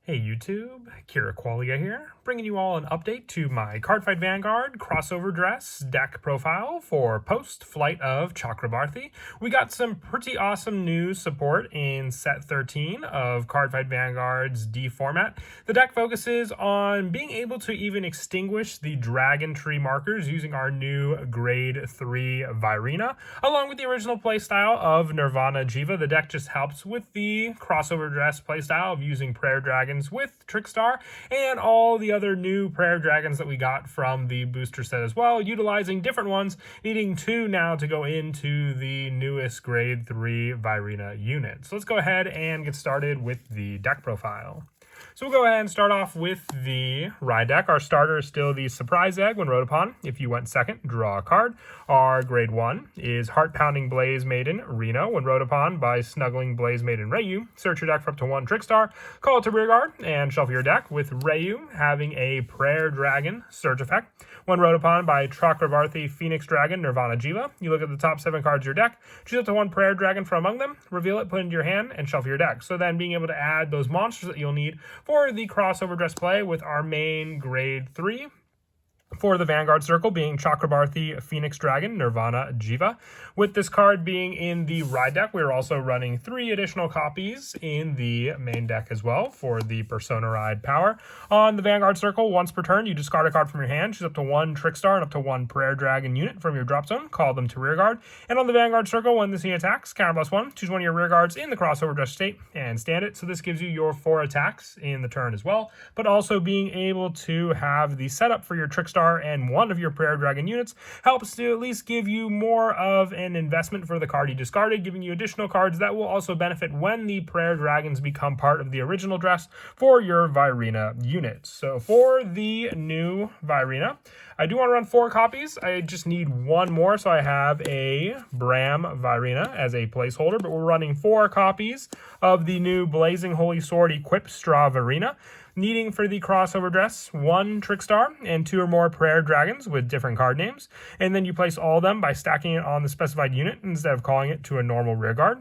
Hey YouTube, Kira Qualia here, bringing you all an update to my Cardfight Vanguard crossover dress deck profile for post-flight of Chakrabarthi. We got some pretty awesome new support in set 13 of Cardfight Vanguard's D format. The deck focuses on being able to even extinguish the Dragon Tree markers using our new Grade 3 Virina, along with the original playstyle of Nirvana Jiva. The deck just helps with the crossover dress playstyle of using Prayer Dragons with Trickstar and all the other new Prayer Dragons that we got from the booster set as well, utilizing different ones, needing two now to go into the newest Grade 3 Virina unit. So let's go ahead and get started with the deck profile. So we'll go ahead and start off with the Ride deck. Our starter is still the Surprise Egg when rode upon. If you went second, draw a card. Our Grade 1 is Heart Pounding Blaze Maiden Reno when rode upon by Snuggling Blaze Maiden Rayu. Search your deck for up to one Trickstar, call it to rearguard, and shuffle your deck, with Rayu having a Prayer Dragon Surge effect. When rode upon by Chakrabarthi Phoenix Dragon Nirvana Jiva, you look at the top 7 cards of your deck, choose up to one Prayer Dragon from among them, reveal it, put it into your hand, and shuffle your deck. So then being able to add those monsters that you'll need for the crossover dress play with our main Grade 3 for the Vanguard Circle being Chakrabarthi Phoenix Dragon Nirvana Jiva. With this card being in the Ride deck, we're also running 3 additional copies in the main deck as well for the Persona Ride power. On the Vanguard Circle, once per turn, you discard a card from your hand, choose up to one Trickstar and up to one Prayer Dragon unit from your drop zone, call them to rearguard. And on the Vanguard Circle, when this unit attacks, counter +1, choose one of your rear guards in the crossover dress state and stand it. So this gives you your 4 attacks in the turn as well, but also being able to have the setup for your Trickstar and one of your Prayer Dragon units helps to at least give you more of an investment for the card you discarded, giving you additional cards that will also benefit when the Prayer Dragons become part of the original dress for your Virina units. So for the new Virina, I do want to run 4 copies. I just need one more, so I have a Bram Virina as a placeholder, but we're running 4 copies of the new Blazing Holy Sword Equip Straw Virina, needing for the crossover dress 1 Trickstar and 2 or more Prayer Dragons with different card names, and then you place all of them by stacking it on the specified unit instead of calling it to a normal rearguard.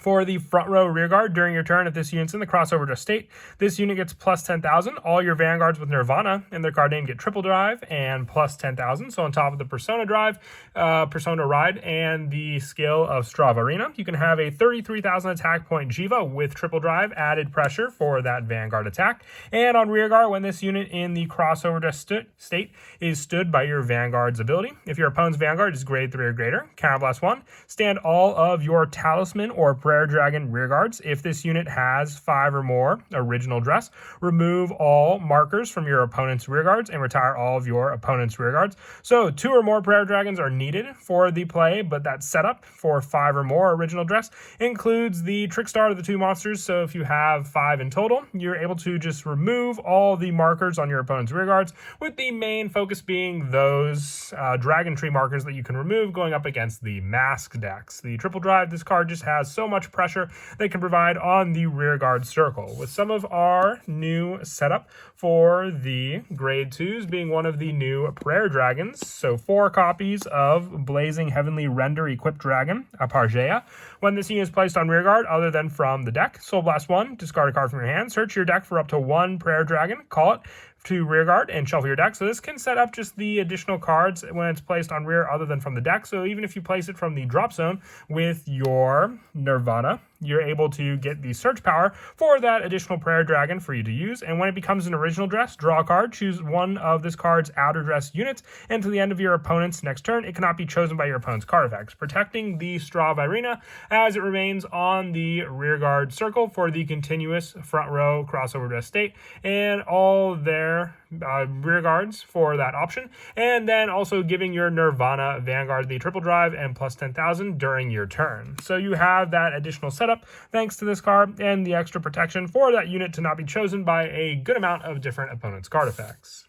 For the front row rearguard, during your turn, if this unit's in the crossover dress state, this unit gets plus 10,000. All your Vanguards with Nirvana and their card name get triple drive and plus 10,000. So on top of the Persona drive, Persona Ride, and the skill of Straw Virina, you can have a 33,000 attack point Jiva with triple drive, added pressure for that Vanguard attack. And on rearguard, when this unit in the crossover dress state is stood by your Vanguard's ability, if your opponent's Vanguard is Grade 3 or greater, counter +1, stand all of your Talisman or Prayer Dragon rearguards. If this unit has 5 or more original dress, remove all markers from your opponent's rearguards and retire all of your opponent's rearguards. So 2 or more Prayer Dragons are needed for the play, but that setup for 5 or more original dress includes the Trickstar of the 2 monsters. So if you have 5 in total, you're able to just remove all the markers on your opponent's rearguards, with the main focus being those Dragon Tree markers that you can remove going up against the Mask decks. The triple drive, this card just has so much pressure they can provide on the rearguard circle. With some of our new setup for the Grade 2s being one of the new Prayer Dragons, so 4 copies of Blazing Heavenly Render Equipped Dragon, Apargea. When this unit is placed on rearguard, other than from the deck, Soul Blast 1, discard a card from your hand, search your deck for up to 1 Prayer Dragon, call it to rearguard, and shuffle your deck. So this can set up just the additional cards when it's placed on rear other than from the deck. So even if you place it from the drop zone with your Nirvana, you're able to get the search power for that additional Prayer Dragon for you to use. And when it becomes an original dress, draw a card, choose one of this card's outer dress units, and to the end of your opponent's next turn, it cannot be chosen by your opponent's card effects, protecting the Straw Virina as it remains on the rearguard circle for the continuous front row crossover dress state and all their rear guards for that option, and then also giving your Nirvana Vanguard the triple drive and plus 10,000 during your turn. So you have that additional setup thanks to this card and the extra protection for that unit to not be chosen by a good amount of different opponents' card effects.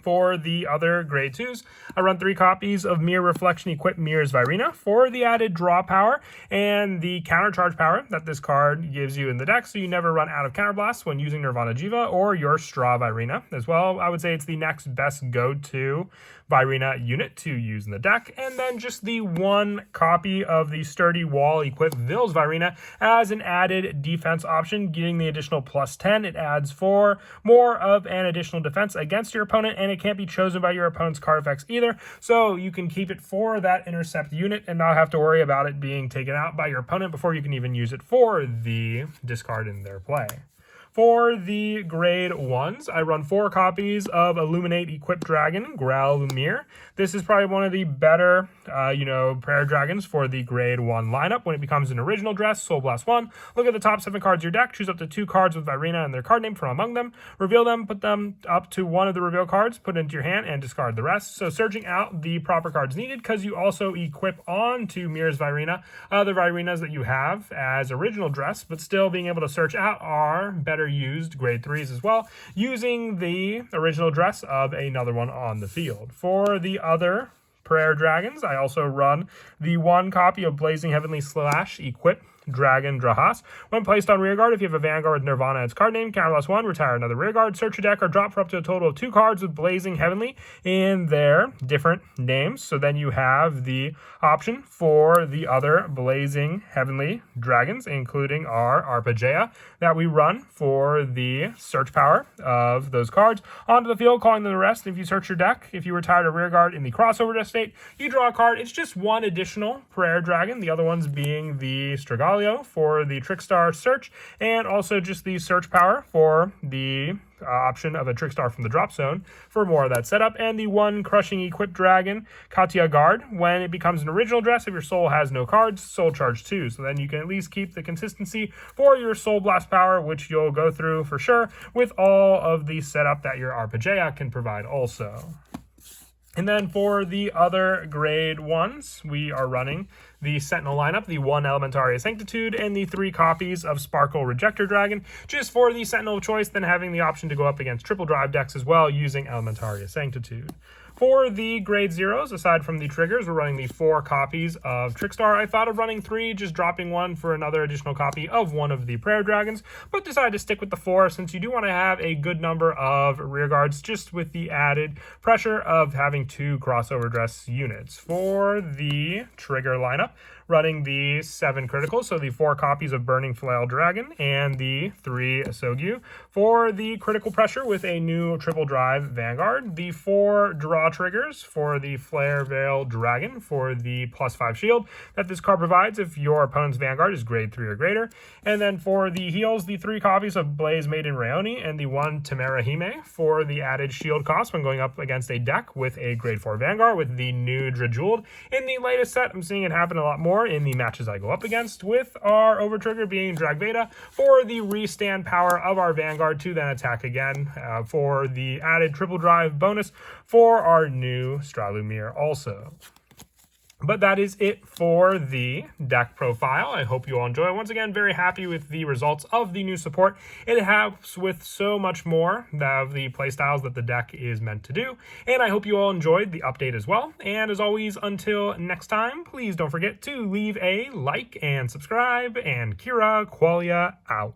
For the other grade 2s, I run 3 copies of Mirror Reflection equipped Mirrors Virina for the added draw power and the countercharge power that this card gives you in the deck, so you never run out of counterblast when using Nirvana Jiva or your Straw Virina. As well, I would say it's the next best go-to Virina unit to use in the deck. And then just the 1 copy of the Sturdy Wall equipped Vils Virina as an added defense option, getting the additional +10. It adds 4 more of an additional defense against your opponent, and it can't be chosen by your opponent's card effects either, so you can keep it for that intercept unit and not have to worry about it being taken out by your opponent before you can even use it for the discard in their play. For the grade 1s, I run 4 copies of Illuminate Equipped Dragon, Growl Lumir. This is probably one of the better, prayer dragons for the grade 1 lineup. When it becomes an original dress, Soul Blast 1, look at the top 7 cards of your deck, choose up to 2 cards with Virina and their card name from among them, reveal them, put them up to one of the reveal cards, put it into your hand, and discard the rest. So searching out the proper cards needed, because you also equip onto Mirror's Virina other Virinas that you have as original dress, but still being able to search out are better used grade 3s as well, using the original dress of another one on the field. For the other prayer dragons, I also run the 1 copy of Blazing Heavenly Slash Equip Dragon Drahas. When placed on rearguard, if you have a Vanguard with Nirvana its card name, counterblast 1, retire another rearguard, search your deck, or drop for up to a total of 2 cards with Blazing Heavenly in their different names. So then you have the option for the other Blazing Heavenly dragons, including our Arpeggia that we run for the search power of those cards onto the field, calling them the rest. If you search your deck, if you retire to rearguard in the crossover deck state, you draw a card. It's just 1 additional prayer dragon, the other ones being the Strigala for the Trickstar search, and also just the search power for the option of a Trickstar from the drop zone for more of that setup, and the 1 crushing equipped dragon, Katya Guard. When it becomes an original dress, if your soul has no cards, soul charge 2. So then you can at least keep the consistency for your Soul Blast power, which you'll go through for sure with all of the setup that your Arpeggia can provide also. And then for the other grade 1s, we are running the Sentinel lineup, the 1 Elementaria Sanctitude, and the 3 copies of Sparkle Rejector Dragon, just for the Sentinel of choice, then having the option to go up against triple drive decks as well using Elementaria Sanctitude. For the grade 0s, aside from the triggers, we're running the 4 copies of Trickstar. I thought of running 3, just dropping 1 for another additional copy of one of the Prayer Dragons, but decided to stick with the 4 since you do want to have a good number of rearguards, just with the added pressure of having 2 crossover dress units. For the trigger lineup, running the 7 criticals, so the 4 copies of Burning Flail Dragon and the 3 Asogyu. For the critical pressure with a new triple drive Vanguard, the 4 draw triggers for the Flare Veil Dragon for the +5 shield that this card provides if your opponent's Vanguard is grade 3 or greater. And then for the heals, the 3 copies of Blaze Maiden Rayoni and the 1 Tamara Hime for the added shield cost when going up against a deck with a grade 4 Vanguard with the new Drajuled. In the latest set, I'm seeing it happen a lot more in the matches I go up against, with our overtrigger being Drag Veda for the restand power of our Vanguard to then attack again for the added triple drive bonus for our new Stralumir also. But that is it for the deck profile. I hope you all enjoy. Once again, very happy with the results of the new support. It helps with so much more of the playstyles that the deck is meant to do. And I hope you all enjoyed the update as well. And as always, until next time, please don't forget to leave a like and subscribe. And Kira Qualia out.